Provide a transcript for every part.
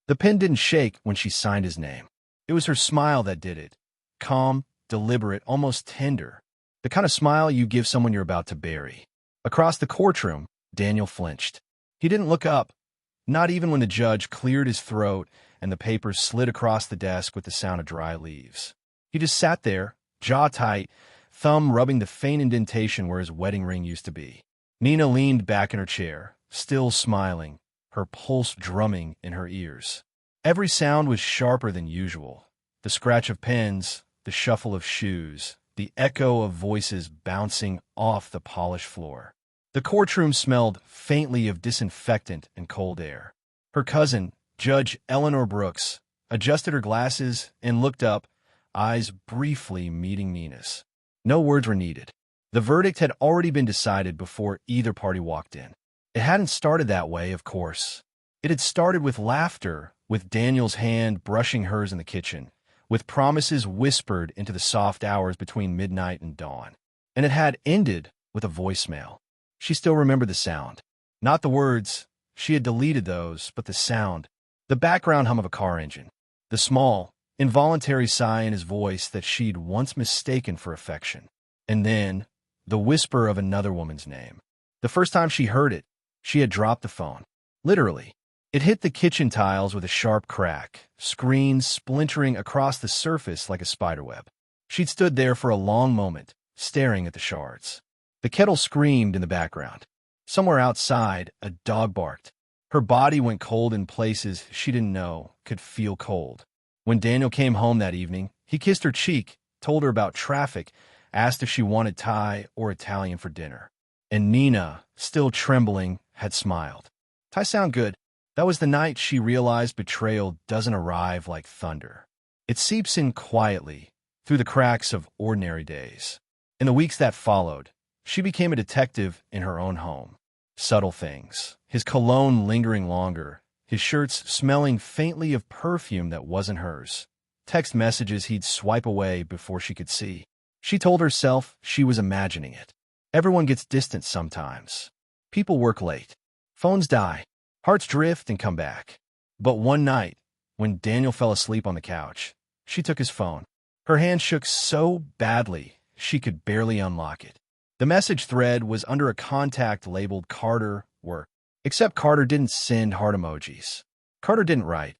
The pen didn't shake when she signed his name. It was her smile that did it. Calm, deliberate, almost tender. The kind of smile you give someone you're about to bury. Across the courtroom, Daniel flinched. He didn't look up, not even when the judge cleared his throat and the papers slid across the desk with the sound of dry leaves. He just sat there, jaw tight, thumb rubbing the faint indentation where his wedding ring used to be. Nina leaned back in her chair, still smiling, her pulse drumming in her ears. Every sound was sharper than usual. The scratch of pens, the shuffle of shoes, the echo of voices bouncing off the polished floor. The courtroom smelled faintly of disinfectant and cold air. Her cousin, Judge Eleanor Brooks, adjusted her glasses and looked up, eyes briefly meeting Nina's. No words were needed. The verdict had already been decided before either party walked in. It hadn't started that way, of course. It had started with laughter, with Daniel's hand brushing hers in the kitchen, with promises whispered into the soft hours between midnight and dawn. And it had ended with a voicemail. She still remembered the sound. Not the words. She had deleted those, but the sound. The background hum of a car engine. The small, involuntary sigh in his voice that she'd once mistaken for affection. And then, the whisper of another woman's name. The first time she heard it, she had dropped the phone. Literally. It hit the kitchen tiles with a sharp crack, screen splintering across the surface like a spiderweb. She'd stood there for a long moment, staring at the shards. The kettle screamed in the background. Somewhere outside, a dog barked. Her body went cold in places she didn't know could feel cold. When Daniel came home that evening, he kissed her cheek, told her about traffic, asked if she wanted Thai or Italian for dinner. And Nina, still trembling, had smiled. Thai sound good. That was the night she realized betrayal doesn't arrive like thunder. It seeps in quietly, through the cracks of ordinary days. In the weeks that followed, she became a detective in her own home. Subtle things. His cologne lingering longer. His shirts smelling faintly of perfume that wasn't hers. Text messages he'd swipe away before she could see. She told herself she was imagining it. Everyone gets distant sometimes. People work late. Phones die. Hearts drift and come back. But one night, when Daniel fell asleep on the couch, she took his phone. Her hand shook so badly she could barely unlock it. The message thread was under a contact labeled Carter Work. Except Carter didn't send heart emojis. Carter didn't write,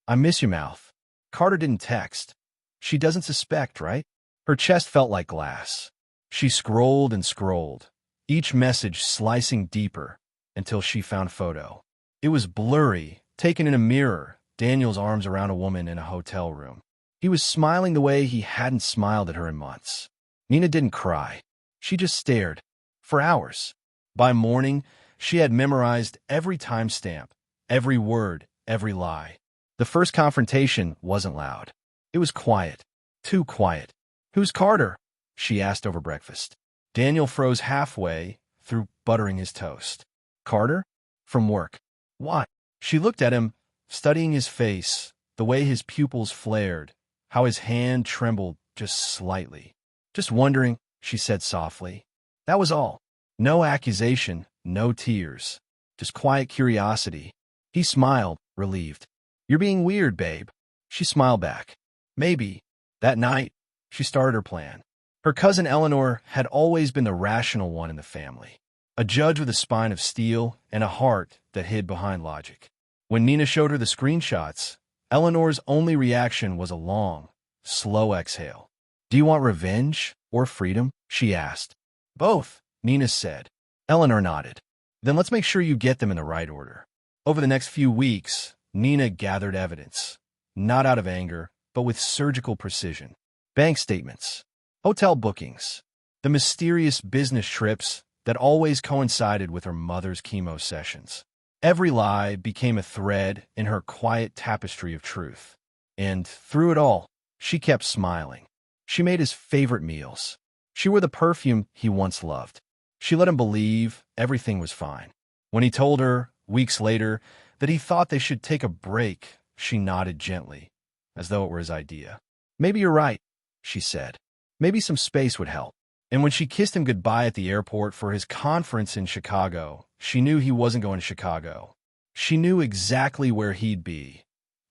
"I miss you, mouth." Carter didn't text. She doesn't suspect, right? Her chest felt like glass. She scrolled and scrolled, each message slicing deeper until she found photo. It was blurry, taken in a mirror, Daniel's arms around a woman in a hotel room. He was smiling the way he hadn't smiled at her in months. Nina didn't cry. She just stared. For hours. By morning, she had memorized every timestamp, every word, every lie. The first confrontation wasn't loud. It was quiet. Too quiet. "Who's Carter?" she asked over breakfast. Daniel froze halfway through buttering his toast. "Carter? From work." "Why?" She looked at him, studying his face, the way his pupils flared, how his hand trembled just slightly. "Just wondering," she said softly. That was all. No accusation, no tears. Just quiet curiosity. He smiled, relieved. "You're being weird, babe." She smiled back. "Maybe." That night, she started her plan. Her cousin Eleanor had always been the rational one in the family. A judge with a spine of steel and a heart that hid behind logic. When Nina showed her the screenshots, Eleanor's only reaction was a long, slow exhale. "Do you want revenge or freedom?" she asked. "Both," Nina said. Eleanor nodded. "Then let's make sure you get them in the right order." Over the next few weeks, Nina gathered evidence, not out of anger, but with surgical precision. Bank statements, hotel bookings, the mysterious business trips that always coincided with her mother's chemo sessions. Every lie became a thread in her quiet tapestry of truth. And through it all, she kept smiling. She made his favorite meals. She wore the perfume he once loved. She let him believe everything was fine. When he told her, weeks later, that he thought they should take a break, she nodded gently, as though it were his idea. "Maybe you're right," she said. "Maybe some space would help." And when she kissed him goodbye at the airport for his conference in Chicago, she knew he wasn't going to Chicago. She knew exactly where he'd be,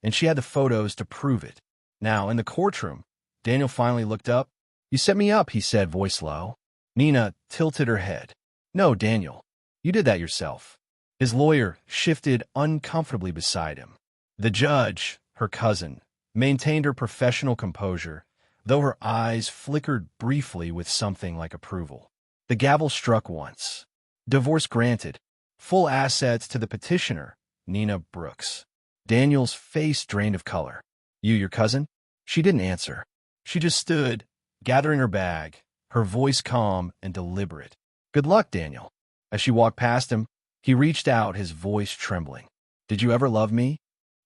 and she had the photos to prove it. Now, in the courtroom, Daniel finally looked up. "You set me up," he said, voice low. Nina tilted her head. "No, Daniel. You did that yourself." His lawyer shifted uncomfortably beside him. The judge, her cousin, maintained her professional composure, though her eyes flickered briefly with something like approval. The gavel struck once. Divorce granted. Full assets to the petitioner, Nina Brooks. Daniel's face drained of color. "You, your cousin?" She didn't answer. She just stood, gathering her bag, her voice calm and deliberate. "Good luck, Daniel." As she walked past him, he reached out, his voice trembling. "Did you ever love me?"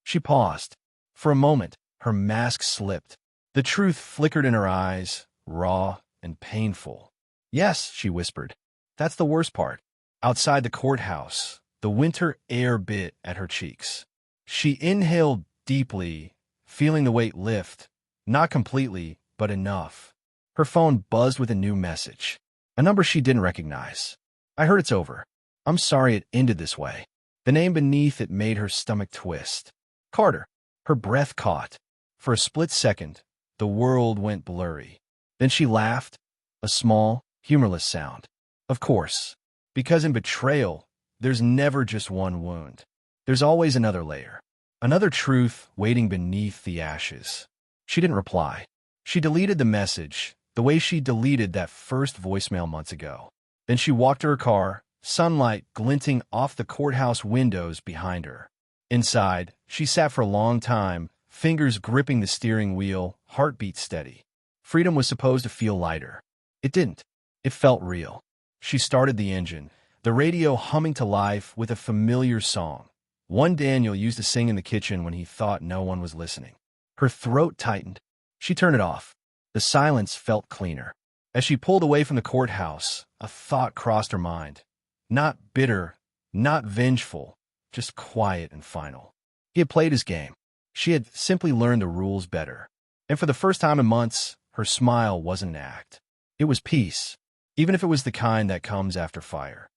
She paused. For a moment, her mask slipped. The truth flickered in her eyes, raw and painful. "Yes," she whispered. "That's the worst part." Outside the courthouse, the winter air bit at her cheeks. She inhaled deeply, feeling the weight lift, not completely, but enough. Her phone buzzed with a new message, a number she didn't recognize. "I heard it's over. I'm sorry it ended this way." The name beneath it made her stomach twist. Carter. Her breath caught. For a split second, the world went blurry. Then she laughed, a small, humorless sound. Of course, because in betrayal, there's never just one wound. There's always another layer, another truth waiting beneath the ashes. She didn't reply. She deleted the message, the way she deleted that first voicemail months ago. Then she walked to her car, sunlight glinting off the courthouse windows behind her. Inside, she sat for a long time, fingers gripping the steering wheel, heartbeat steady. Freedom was supposed to feel lighter. It didn't. It felt real. She started the engine, the radio humming to life with a familiar song, one Daniel used to sing in the kitchen when he thought no one was listening. Her throat tightened. She turned it off. The silence felt cleaner. As she pulled away from the courthouse, a thought crossed her mind. Not bitter, not vengeful, just quiet and final. He had played his game. She had simply learned the rules better. And for the first time in months, her smile wasn't an act. It was peace, even if it was the kind that comes after fire.